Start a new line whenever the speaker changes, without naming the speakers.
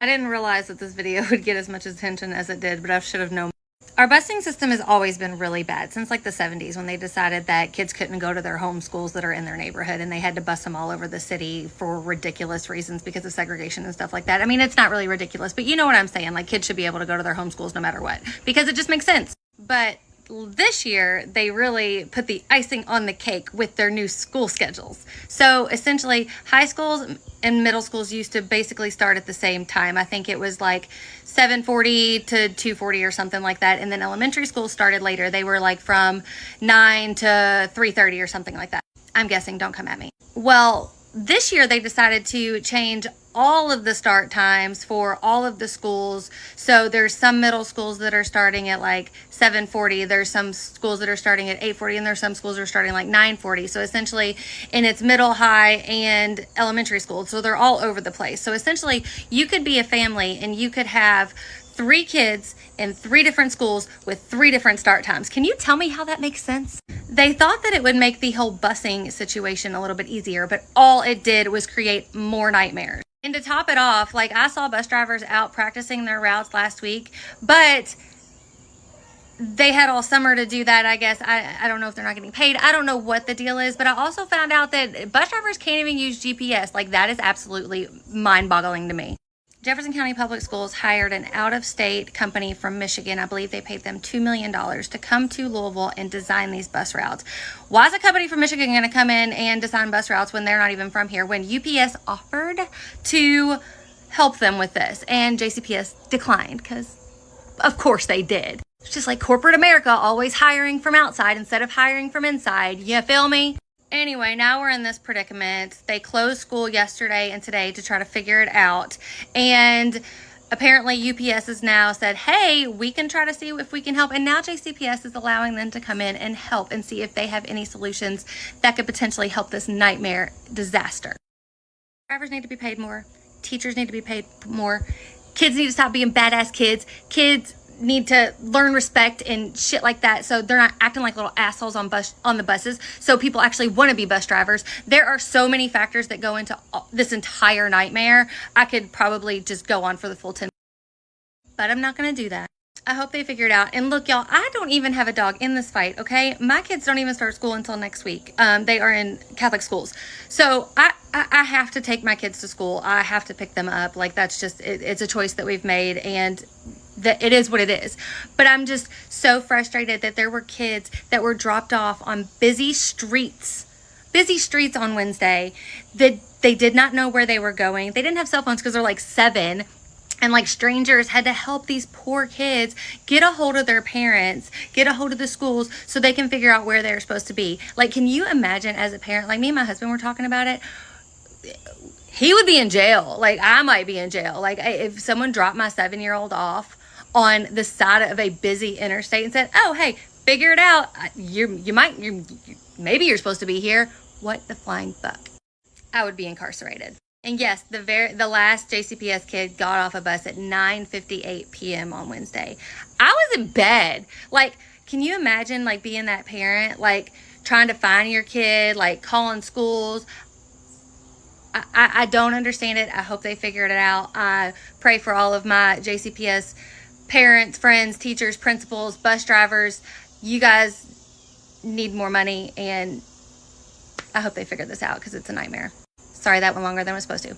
I didn't realize that this video would get as much attention as it did, but I should have known. Our busing system has always been really bad since like the 70s, when they decided that kids couldn't go to their home schools that are in their neighborhood, and they had to bus them all over the city for ridiculous reasons because of segregation and stuff like that. I mean, it's not really ridiculous, but you know what I'm saying. Like, kids should be able to go to their home schools no matter what, because it just makes sense. But this year, they really put the icing on the cake with their new school schedules. So essentially, high schools and middle schools used to basically start at the same time. I think it was like 7:40 to 2:40 or something like that. And then elementary schools started later. They were like from 9 to 3:30 or something like that. I'm guessing, don't come at me. Well, this year they decided to change all of the start times for all of the schools. So there's some middle schools that are starting at like 7:40. There's some schools that are starting at 8:40, and there's some schools that are starting like 9:40. So essentially, and it's middle, high, and elementary school. So they're all over the place. So essentially, you could be a family and you could have 3 kids in 3 different schools with 3 different start times. Can you tell me how that makes sense? They thought that it would make the whole busing situation a little bit easier, but all it did was create more nightmares. And to top it off, like, I saw bus drivers out practicing their routes last week, but they had all summer to do that, I guess. I don't know if they're not getting paid. I don't know what the deal is, but I also found out that bus drivers can't even use GPS. Like, that is absolutely mind-boggling to me. Jefferson County Public Schools hired an out-of-state company from Michigan. I believe they paid them $2 million to come to Louisville and design these bus routes. Why is a company from Michigan going to come in and design bus routes when they're not even from here? When UPS offered to help them with this, and JCPS declined, because of course they did. It's just like corporate America, always hiring from outside instead of hiring from inside. You feel me? Anyway, now we're in this predicament. They closed school yesterday and today to try to figure it out. And apparently UPS has now said, hey, we can try to see if we can help. And now JCPS is allowing them to come in and help and see if they have any solutions that could potentially help this nightmare disaster. Drivers need to be paid more. Teachers need to be paid more. Kids need to stop being badass kids. Kids need to learn respect and shit like that, so they're not acting like little assholes on the buses, so people actually want to be bus drivers. There are so many factors that go into this entire nightmare. I could probably just go on for the full 10, but I'm not going to do that. I hope they figure it out. And look, y'all, I don't even have a dog in this fight, okay? My kids don't even start school until next week. They are in Catholic schools. So I have to take my kids to school. I have to pick them up. Like, that's just, it's a choice that we've made, and that it is what it is. But I'm just so frustrated that there were kids that were dropped off on busy streets on Wednesday, that they did not know where they were going. They didn't have cell phones because they're like 7. And like, strangers had to help these poor kids get a hold of their parents, get a hold of the schools, so they can figure out where they're supposed to be. Like, can you imagine, as a parent, like me and my husband were talking about it, he would be in jail. Like, I might be in jail. Like, if someone dropped my 7-year-old off on the side of a busy interstate and said, oh, hey, figure it out. Maybe you're supposed to be here. What the flying fuck? I would be incarcerated. And yes, the last JCPS kid got off a bus at 9:58 p.m. on Wednesday. I was in bed. Like, can you imagine, like, being that parent, like, trying to find your kid, like, calling schools? I don't understand it. I hope they figure it out. I pray for all of my JCPS parents, friends, teachers, principals, bus drivers. You guys need more money, and I hope they figure this out, because it's a nightmare. Sorry, that went longer than it was supposed to.